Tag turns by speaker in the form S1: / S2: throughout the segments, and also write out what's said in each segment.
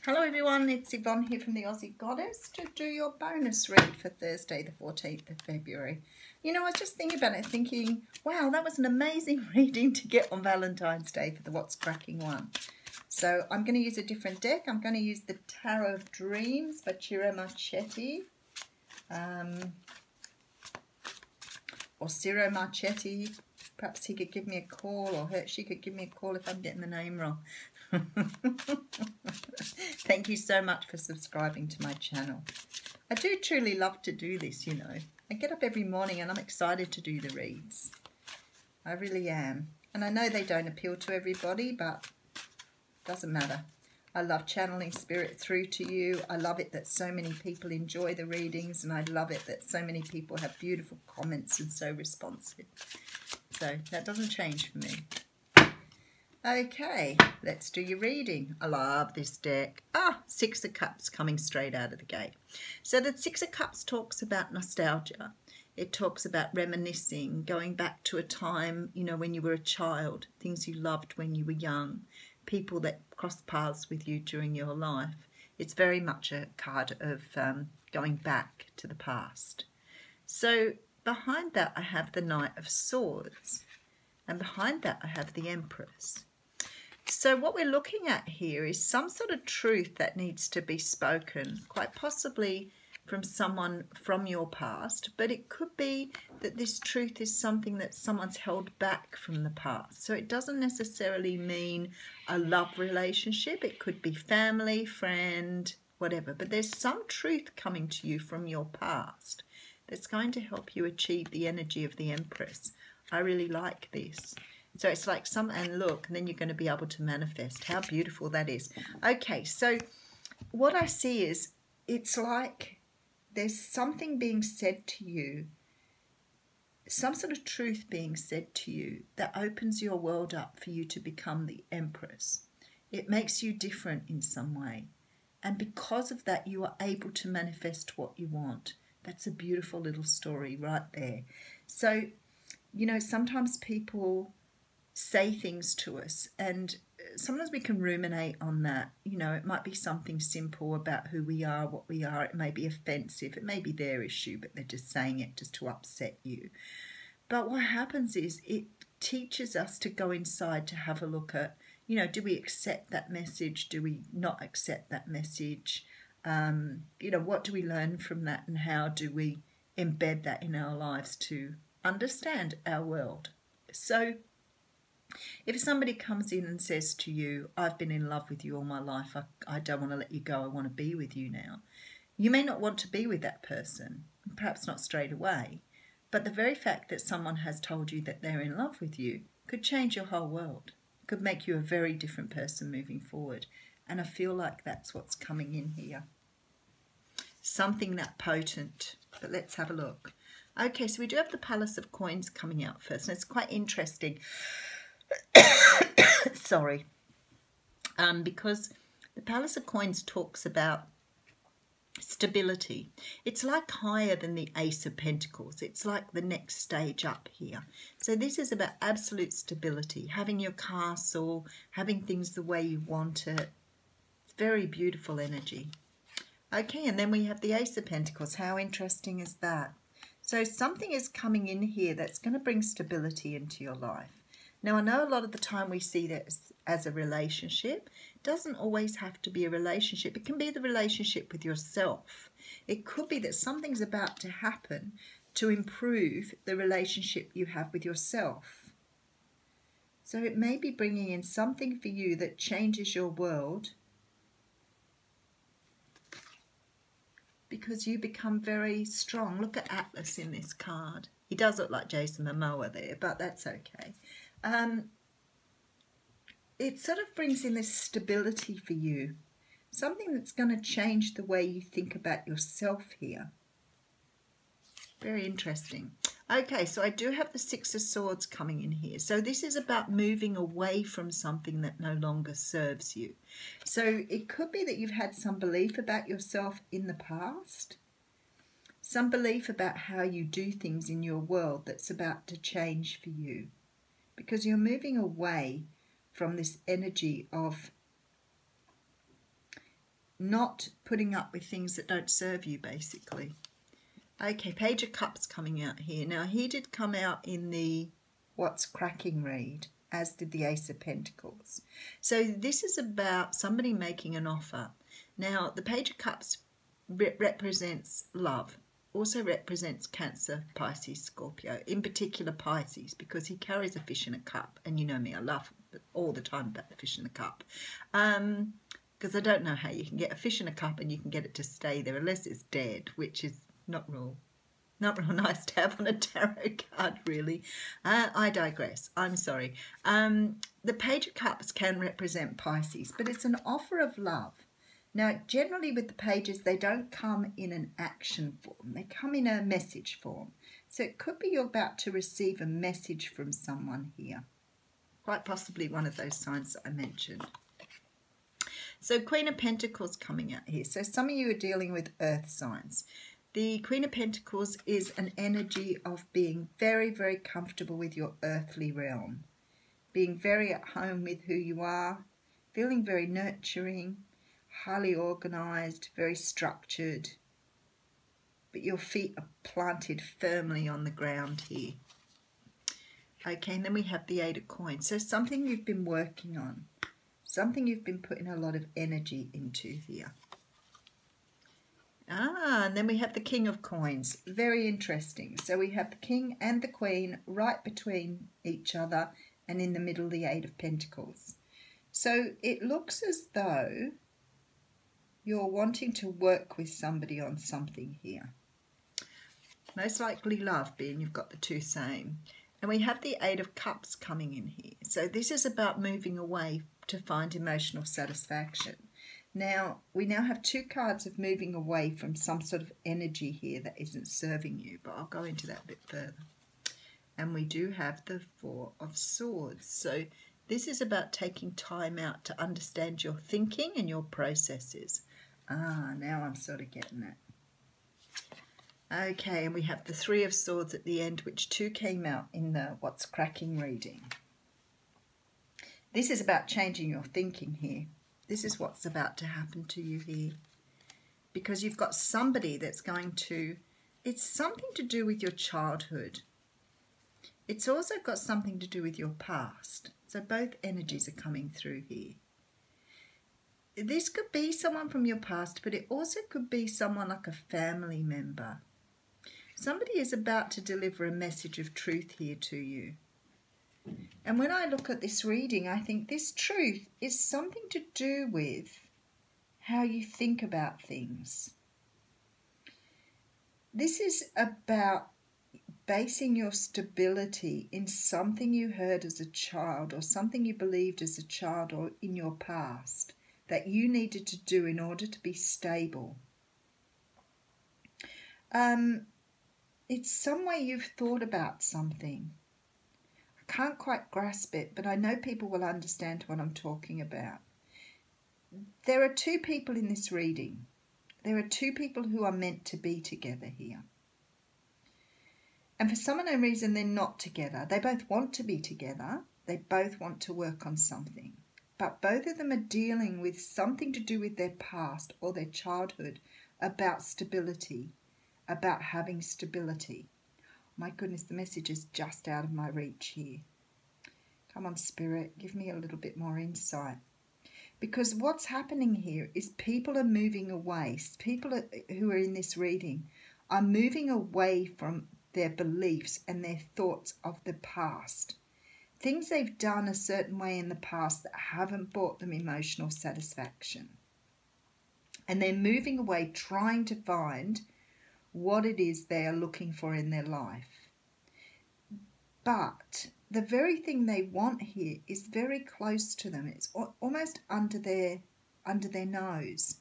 S1: Hello everyone, it's Yvonne here from the Aussie Goddess to do your bonus read for Thursday the 14th of February. You know, I was just thinking about it, thinking, wow, that was an amazing reading to get on Valentine's Day for the What's Cracking one. So I'm going to use a different deck. I'm going to use the Tarot of Dreams by Ciro Marchetti. Or Ciro Marchetti. Perhaps he could give me a call, or she could give me a call if I'm getting the name wrong. Thank you so much for subscribing to my channel. I do truly love to do this, you know. I get up every morning and I'm excited to do the reads. I really am. And I know they don't appeal to everybody, but it doesn't matter. I love channeling spirit through to you. I love it that so many people enjoy the readings, and I love it that so many people have beautiful comments and so responsive. So that doesn't change for me. Okay, let's do your reading. I love this deck. Six of Cups coming straight out of the gate. So the Six of Cups talks about nostalgia. It talks about reminiscing, going back to a time, you know, when you were a child, things you loved when you were young, people that crossed paths with you during your life. It's very much a card of going back to the past. So behind that I have the Knight of Swords, and behind that I have the Empress. So what we're looking at here is some sort of truth that needs to be spoken, quite possibly from someone from your past, but it could be that this truth is something that someone's held back from the past. So it doesn't necessarily mean a love relationship. It could be family, friend, whatever. But there's some truth coming to you from your past that's going to help you achieve the energy of the Empress. I really like this. So it's like and look, and then you're going to be able to manifest. How beautiful that is. Okay, so what I see is it's like there's something being said to you, some sort of truth being said to you that opens your world up for you to become the Empress. It makes you different in some way. And because of that, you are able to manifest what you want. That's a beautiful little story right there. So, you know, sometimes people say things to us, and sometimes we can ruminate on that. You know, it might be something simple about who we are, what we are. It may be offensive. It may be their issue, but they're just saying it just to upset you. But what happens is it teaches us to go inside to have a look at, you know, do we accept that message? Do we not accept that message? You know, what do we learn from that, and how do we embed that in our lives to understand our world? So if somebody comes in and says to you, I've been in love with you all my life, I don't want to let you go, I want to be with you now. You may not want to be with that person, perhaps not straight away, but the very fact that someone has told you that they're in love with you could change your whole world, could make you a very different person moving forward. And I feel like that's what's coming in here. Something that potent, but let's have a look. Okay, so we do have the Palace of Coins coming out first, and it's quite interesting. Sorry, because the Palace of Coins talks about stability. It's like higher than the Ace of Pentacles. It's like the next stage up here. So this is about absolute stability, having your castle, having things the way you want it. It's very beautiful energy. Okay, and then we have the Ace of Pentacles. How interesting is that? So something is coming in here that's going to bring stability into your life. Now, I know a lot of the time we see this as a relationship. It doesn't always have to be a relationship. It can be the relationship with yourself. It could be that something's about to happen to improve the relationship you have with yourself. So it may be bringing in something for you that changes your world, because you become very strong. Look at Atlas in this card. He does look like Jason Momoa there, but that's okay. It sort of brings in this stability for you, something that's going to change the way you think about yourself here. Very interesting. Okay, so I do have the Six of Swords coming in here. So this is about moving away from something that no longer serves you. So it could be that you've had some belief about yourself in the past, some belief about how you do things in your world that's about to change for you, because you're moving away from this energy of not putting up with things that don't serve you, basically. Okay, Page of Cups coming out here. Now, he did come out in the What's Cracking read, as did the Ace of Pentacles. So this is about somebody making an offer. Now, the Page of Cups represents love, also represents Cancer, Pisces, Scorpio, in particular Pisces, because he carries a fish in a cup. And you know me, I laugh all the time about the fish in the cup. Because I don't know how you can get a fish in a cup and you can get it to stay there unless it's dead, which is not real nice to have on a tarot card, really. I digress. I'm sorry. The Page of Cups can represent Pisces, but it's an offer of love. Now, generally with the pages, they don't come in an action form. They come in a message form. So it could be you're about to receive a message from someone here. Quite possibly one of those signs that I mentioned. So Queen of Pentacles coming out here. So some of you are dealing with earth signs. The Queen of Pentacles is an energy of being very, very comfortable with your earthly realm. Being very at home with who you are. Feeling very nurturing. Highly organised. Very structured. But your feet are planted firmly on the ground here. Okay, and then we have the Eight of Coins. So something you've been working on. Something you've been putting a lot of energy into here. And then we have the King of Coins. Very interesting. So we have the King and the Queen right between each other, and in the middle the Eight of Pentacles. So it looks as though you're wanting to work with somebody on something here. Most likely love, being you've got the two same. And we have the Eight of Cups coming in here. So this is about moving away to find emotional satisfaction. Now, we now have two cards of moving away from some sort of energy here that isn't serving you, but I'll go into that a bit further. And we do have the Four of Swords. So this is about taking time out to understand your thinking and your processes. Now I'm sort of getting that. Okay, and we have the Three of Swords at the end, which too came out in the What's Cracking reading. This is about changing your thinking here. This is what's about to happen to you here. Because you've got somebody that's going to... It's something to do with your childhood. It's also got something to do with your past. So both energies are coming through here. This could be someone from your past, but it also could be someone like a family member. Somebody is about to deliver a message of truth here to you. And when I look at this reading, I think this truth is something to do with how you think about things. This is about basing your stability in something you heard as a child, or something you believed as a child, or in your past that you needed to do in order to be stable. It's some way you've thought about something. I can't quite grasp it, but I know people will understand what I'm talking about. There are two people in this reading. There are two people who are meant to be together here. And for some unknown reason, they're not together. They both want to be together. They both want to work on something. But both of them are dealing with something to do with their past or their childhood, about stability, about having stability. My goodness, the message is just out of my reach here. Come on, Spirit, give me a little bit more insight. Because what's happening here is people are moving away. People who are in this reading are moving away from their beliefs and their thoughts of the past. Things they've done a certain way in the past that haven't brought them emotional satisfaction. And they're moving away trying to find what it is they are looking for in their life. But the very thing they want here is very close to them. It's almost under their nose.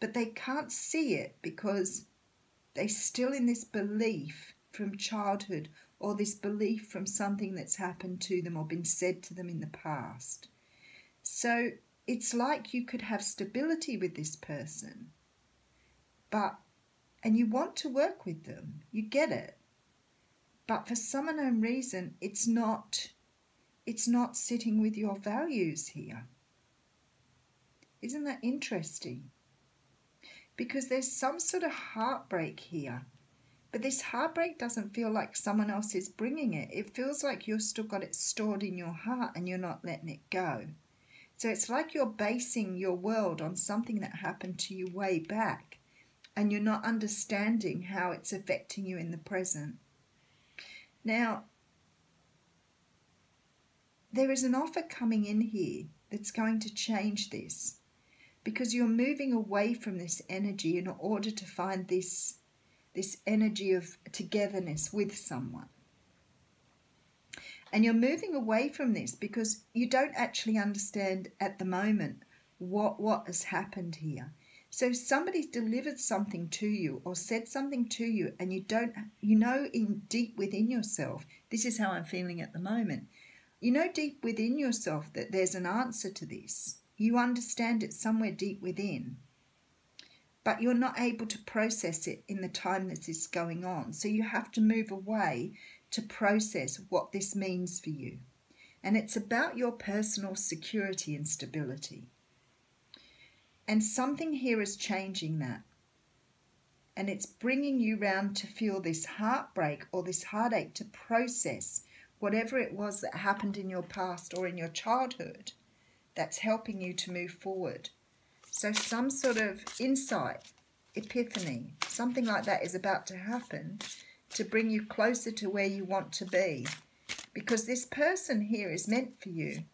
S1: But they can't see it because they're still in this belief from childhood, or this belief from something that's happened to them or been said to them in the past. So it's like you could have stability with this person, and you want to work with them, you get it. But for some unknown reason, it's not sitting with your values here. Isn't that interesting? because there's some sort of heartbreak here. But this heartbreak doesn't feel like someone else is bringing it. It feels like you've still got it stored in your heart and you're not letting it go. So it's like you're basing your world on something that happened to you way back and you're not understanding how it's affecting you in the present. Now, there is an offer coming in here that's going to change this, because you're moving away from this energy in order to find this energy of togetherness with someone. And you're moving away from this because you don't actually understand at the moment what has happened here. So somebody's delivered something to you or said something to you, and you know in deep within yourself, this is how I'm feeling at the moment. You know deep within yourself that there's an answer to this. You understand it somewhere deep within, but you're not able to process it in the time that this is going on. So you have to move away to process what this means for you. And it's about your personal security and stability. And something here is changing that. And it's bringing you round to feel this heartbreak or this heartache, to process whatever it was that happened in your past or in your childhood that's helping you to move forward. So some sort of insight, epiphany, something like that is about to happen to bring you closer to where you want to be. Because this person here is meant for you,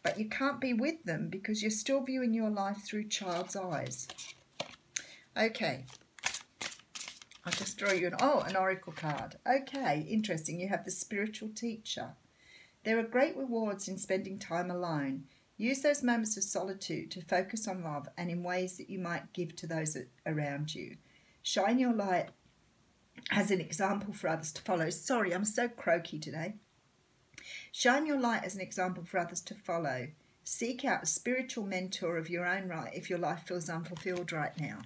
S1: but you can't be with them because you're still viewing your life through child's eyes. Okay. I'll just draw you an oracle card. Okay, interesting. You have the spiritual teacher. There are great rewards in spending time alone. Use those moments of solitude to focus on love and in ways that you might give to those around you. Shine your light as an example for others to follow. Sorry, I'm so croaky today. Shine your light as an example for others to follow. Seek out a spiritual mentor of your own right if your life feels unfulfilled right now.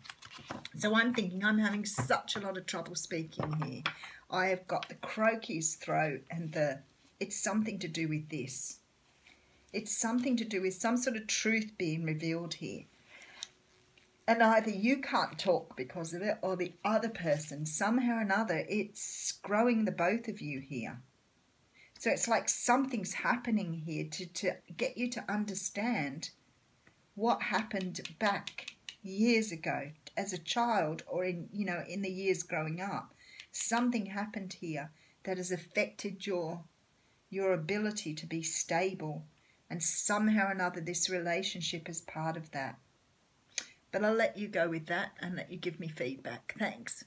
S1: So I'm thinking I'm having such a lot of trouble speaking here. I have got the croaky's throat and it's something to do with this. It's something to do with some sort of truth being revealed here. And either you can't talk because of it or the other person, somehow or another, it's growing the both of you here. So it's like something's happening here to get you to understand what happened back years ago as a child or in the years growing up. Something happened here that has affected your ability to be stable, and somehow or another this relationship is part of that. But I'll let you go with that and let you give me feedback. Thanks.